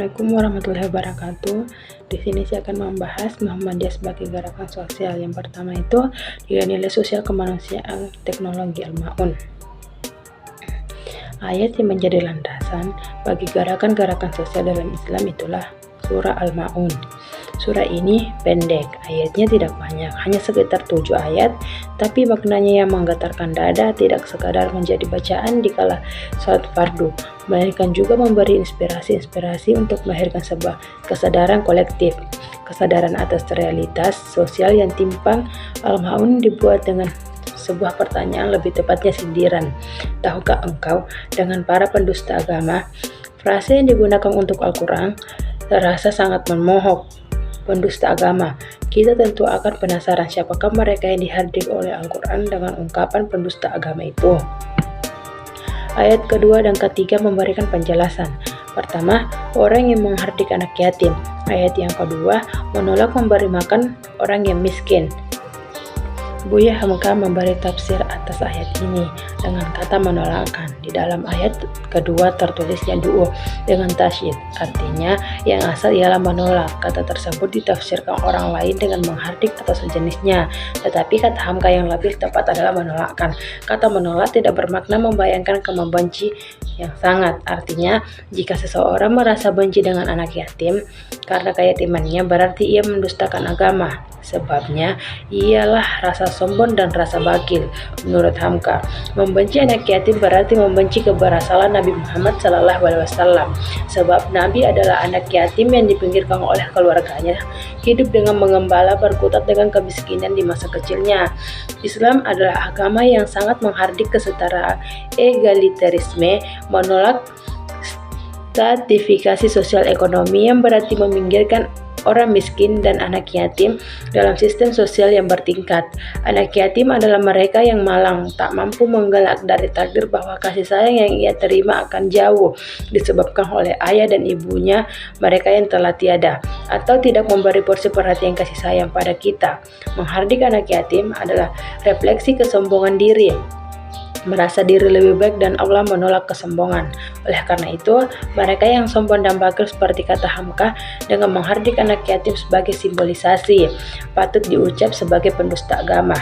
Assalamualaikum warahmatullahi wabarakatuh. Di sini saya akan membahas Muhammadiyah sebagai gerakan sosial. Yang pertama itu nilai-nilai sosial kemanusiaan teknologi Al-Ma'un. Ayat yang menjadi landasan bagi gerakan-gerakan sosial dalam Islam itulah surah Al-Ma'un. Surah ini pendek, ayatnya tidak banyak, hanya sekitar 7 ayat, tapi maknanya yang menggetarkan dada, tidak sekadar menjadi bacaan dikala salat fardu, melainkan juga memberi inspirasi untuk melahirkan sebuah kesadaran kolektif, kesadaran atas realitas sosial yang timpang. Al-Ma'un dibuat dengan sebuah pertanyaan, lebih tepatnya sindiran. Tahukah engkau dengan para pendusta agama? Frase yang digunakan untuk Al-Quran terasa sangat memohok. Pendusta agama, kita tentu akan penasaran siapakah mereka yang dihadirkan oleh Al-Quran dengan ungkapan pendusta agama itu. Ayat kedua dan ketiga memberikan penjelasan. Pertama, orang yang menghardik anak yatim. Ayat yang kedua, menolak memberi makan orang yang miskin. Buya Hamka memberi tafsir atas ayat ini dengan kata menolakkan. Di dalam ayat kedua tertulisnya du'u dengan tasyid, artinya yang asal ialah menolak. Kata tersebut ditafsirkan orang lain dengan menghardik atau sejenisnya, tetapi kata Hamka yang lebih tepat adalah menolakkan. Kata menolak tidak bermakna membayangkan membenci yang sangat. Artinya, jika seseorang merasa benci dengan anak yatim karena keyatimannya, berarti ia mendustakan agama. Sebabnya ialah rasa sombong dan rasa bagil. Menurut Hamka, membenci anak yatim berarti membenci keberhasilan Nabi Muhammad SAW. Sebab Nabi adalah anak yatim yang dipinggirkan oleh keluarganya, hidup dengan mengembala, berkutat dengan kemiskinan di masa kecilnya. Islam adalah agama yang sangat menghardik kesetaraan, egalitarisme, menolak stratifikasi sosial ekonomi yang berarti meminggirkan orang miskin dan anak yatim dalam sistem sosial yang bertingkat. Anak yatim adalah mereka yang malang, tak mampu menggelak dari takdir bahwa kasih sayang yang ia terima akan jauh disebabkan oleh ayah dan ibunya mereka yang telah tiada, atau tidak memberi porsi perhatian kasih sayang pada kita. Menghardik anak yatim adalah refleksi kesombongan diri, merasa diri lebih baik, dan Allah menolak kesombongan. Oleh karena itu, mereka yang sombong dan bagil seperti kata Hamka dengan menghardik anak yatim sebagai simbolisasi patut diucap sebagai pendusta agama.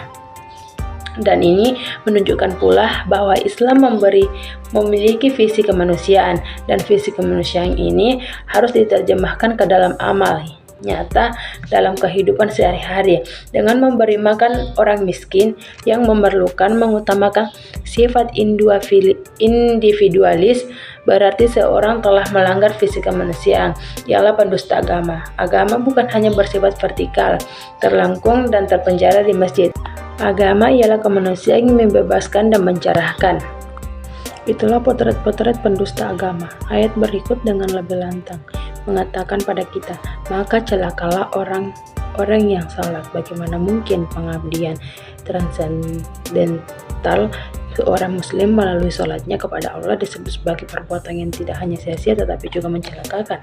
Dan ini menunjukkan pula bahwa Islam memiliki visi kemanusiaan, dan visi kemanusiaan ini harus diterjemahkan ke dalam amal nyata dalam kehidupan sehari-hari dengan memberi makan orang miskin yang memerlukan, mengutamakan sifat individualis, berarti seorang telah melanggar visi kemanusiaan, ialah pendusta agama. Agama bukan hanya bersifat vertikal, terlengkung dan terpenjara di masjid. Agama ialah kemanusiaan yang membebaskan dan mencerahkan. Itulah potret-potret pendusta agama. Ayat berikut dengan lebih lantang mengatakan pada kita, maka celakalah orang yang salat. Bagaimana mungkin pengabdian transendental seorang muslim melalui salatnya kepada Allah disebut sebagai perbuatan yang tidak hanya sia-sia tetapi juga mencelakakan.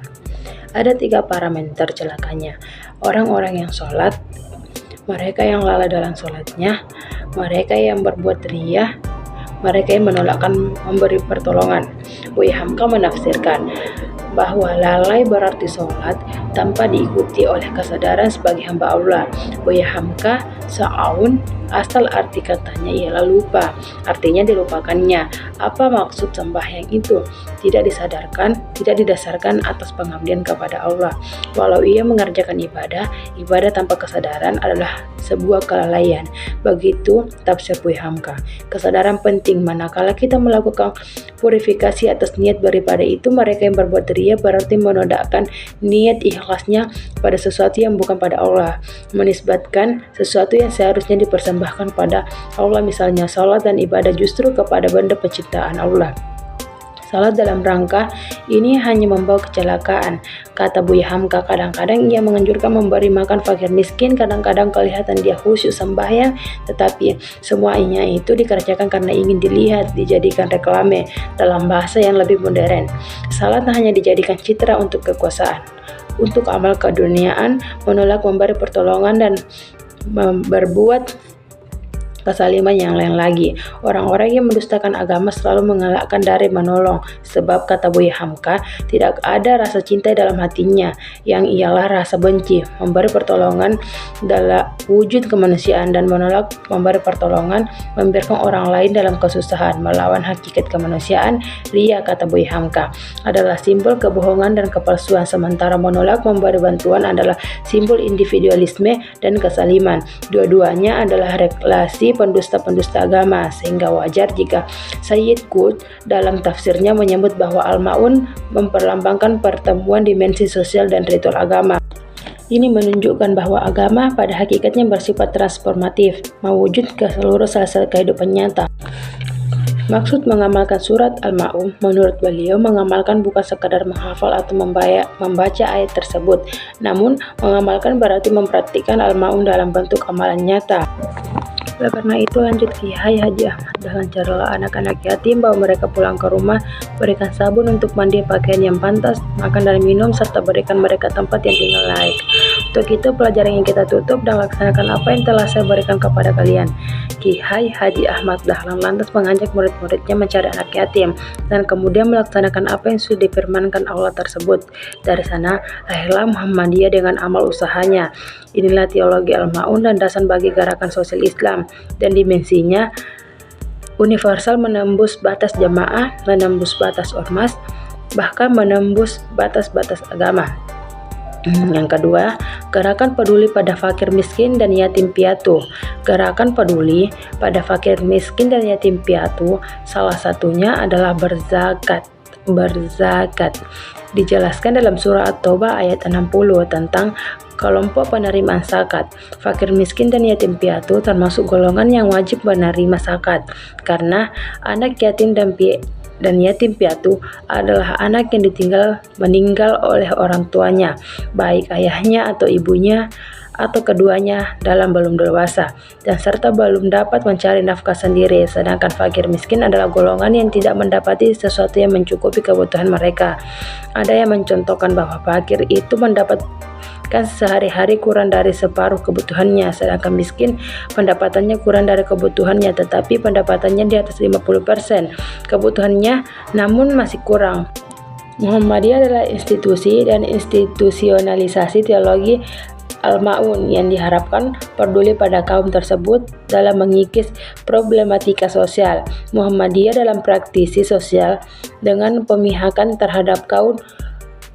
Ada 3 parameter celakanya: orang-orang yang salat, mereka yang lalai dalam salatnya, mereka yang berbuat riya, mereka yang menolakkan memberi pertolongan. Buya Hamka menafsirkan bahwa lalai berarti sholat tanpa diikuti oleh kesadaran sebagai hamba Allah. Buya Hamka sa'aun, asal arti katanya ialah lupa, artinya dilupakannya. Apa maksud sembahyang itu? Tidak didasarkan atas pengabdian kepada Allah. Walau ia mengerjakan ibadah tanpa kesadaran adalah sebuah kelalaian. Begitu tafsir Buya Hamka. Kesadaran penting manakala kita melakukan purifikasi atas niat beribadah itu. Mereka yang berbuat riya berarti menodakkan niat ikhlasnya pada sesuatu yang bukan pada Allah, menisbatkan sesuatu yang seharusnya dipersembahkan pada Allah, misalnya salat dan ibadah justru kepada benda penciptaan Allah. Salat dalam rangka ini hanya membawa kecelakaan. Kata Buya Hamka, kadang-kadang ia menganjurkan memberi makan fakir miskin, kadang-kadang kelihatan dia khusyuk sembahyang, tetapi semuanya itu dikerjakan karena ingin dilihat, dijadikan reklame dalam bahasa yang lebih modern. Salat hanya dijadikan citra untuk kekuasaan, untuk amal keduniaan, menolak memberi pertolongan dan berbuat kesaliman yang lain lagi. Orang-orang yang mendustakan agama selalu mengelakkan dari menolong, sebab kata Buya Hamka, tidak ada rasa cinta dalam hatinya, yang ialah rasa benci. Memberi pertolongan dalam wujud kemanusiaan dan menolak memberi pertolongan, membiarkan orang lain dalam kesusahan, melawan hakikat kemanusiaan, ria, kata Buya Hamka, adalah simbol kebohongan dan kepalsuan, sementara menolak memberi bantuan adalah simbol individualisme dan kesaliman. Dua-duanya adalah relasi pendusta-pendusta agama, sehingga wajar jika Sayyid Qutb dalam tafsirnya menyebut bahwa Al-Ma'un memperlambangkan pertemuan dimensi sosial dan ritual agama. Ini menunjukkan bahwa agama pada hakikatnya bersifat transformatif, mewujud ke seluruh sel-sel kehidupan nyata. Maksud mengamalkan surat Al-Ma'un, menurut beliau, mengamalkan bukan sekadar menghafal atau membaca ayat tersebut, namun mengamalkan berarti mempraktikkan Al-Ma'un dalam bentuk amalan nyata. Oleh karena itu, lanjut Kiai Haji Ahmad Dahlan, caralah anak-anak yatim, bawa mereka pulang ke rumah, berikan sabun untuk mandi, pakaian yang pantas, makan dan minum, serta berikan mereka tempat yang tinggal layak. Untuk itu, pelajaran yang kita tutup dan laksanakan apa yang telah saya berikan kepada kalian. Kiai Haji Ahmad Dahlan lantas mengajak murid-muridnya mencari anak yatim dan kemudian melaksanakan apa yang sudah difirmankan Allah tersebut. Dari sana, lahirlah Muhammadiyah dengan amal usahanya. Inilah teologi Al-Ma'un dan dasar bagi gerakan sosial Islam, dan dimensinya universal, menembus batas jamaah, menembus batas ormas, bahkan menembus batas-batas agama. Yang kedua, gerakan peduli pada fakir miskin dan yatim piatu. Gerakan peduli pada fakir miskin dan yatim piatu salah satunya adalah berzakat. Dijelaskan dalam surah At-Taubah ayat 60 tentang kelompok penerimaan zakat. Fakir miskin dan yatim piatu termasuk golongan yang wajib menerima zakat, karena anak yatim dan yatim piatu adalah anak yang meninggal oleh orang tuanya, baik ayahnya atau ibunya atau keduanya dalam belum dewasa, dan serta belum dapat mencari nafkah sendiri. Sedangkan fakir miskin adalah golongan yang tidak mendapati sesuatu yang mencukupi kebutuhan mereka. Ada yang mencontohkan bahwa fakir itu mendapatkan sehari-hari kurang dari separuh kebutuhannya, sedangkan miskin pendapatannya kurang dari kebutuhannya, tetapi pendapatannya di atas 50% kebutuhannya, namun masih kurang. Muhammadiyah adalah institusi dan institusionalisasi teologi Al-Ma'un yang diharapkan peduli pada kaum tersebut dalam mengikis problematika sosial. Muhammadiyah dalam praktisi sosial dengan pemihakan terhadap kaum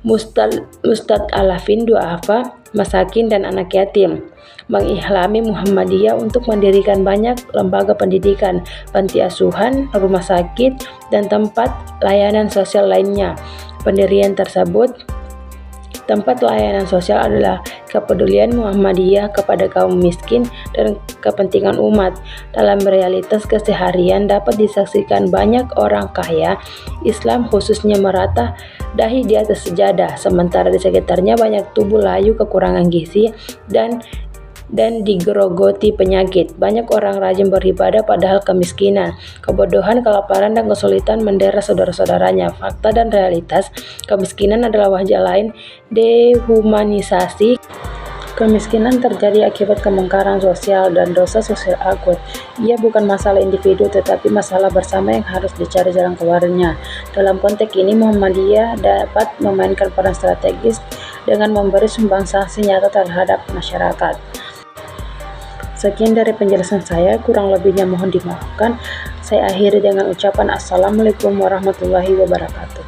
mustad'alafin, du'afa, masakin, dan anak yatim. Mengihlami Muhammadiyah untuk mendirikan banyak lembaga pendidikan, panti asuhan, rumah sakit, dan tempat layanan sosial lainnya. Pendirian tersebut tempat layanan sosial adalah kepedulian Muhammadiyah kepada kaum miskin dan kepentingan umat. Dalam realitas keseharian dapat disaksikan banyak orang kaya Islam khususnya merata dahi di atas sejadah, sementara di sekitarnya banyak tubuh layu kekurangan gizi dan digerogoti penyakit. Banyak orang rajin beribadah padahal kemiskinan, kebodohan, kelaparan, dan kesulitan mendera saudara-saudaranya. Fakta dan realitas kemiskinan adalah wajah lain dehumanisasi. Kemiskinan terjadi akibat kemungkaran sosial dan dosa sosial akut. Ia bukan masalah individu tetapi masalah bersama yang harus dicari jalan keluarnya. Dalam konteks ini, Muhammadiyah dapat memainkan peran strategis dengan memberi sumbangsi nyata terhadap masyarakat. Sekian dari penjelasan saya, kurang lebihnya mohon dimaafkan. Saya akhiri dengan ucapan Assalamualaikum warahmatullahi wabarakatuh.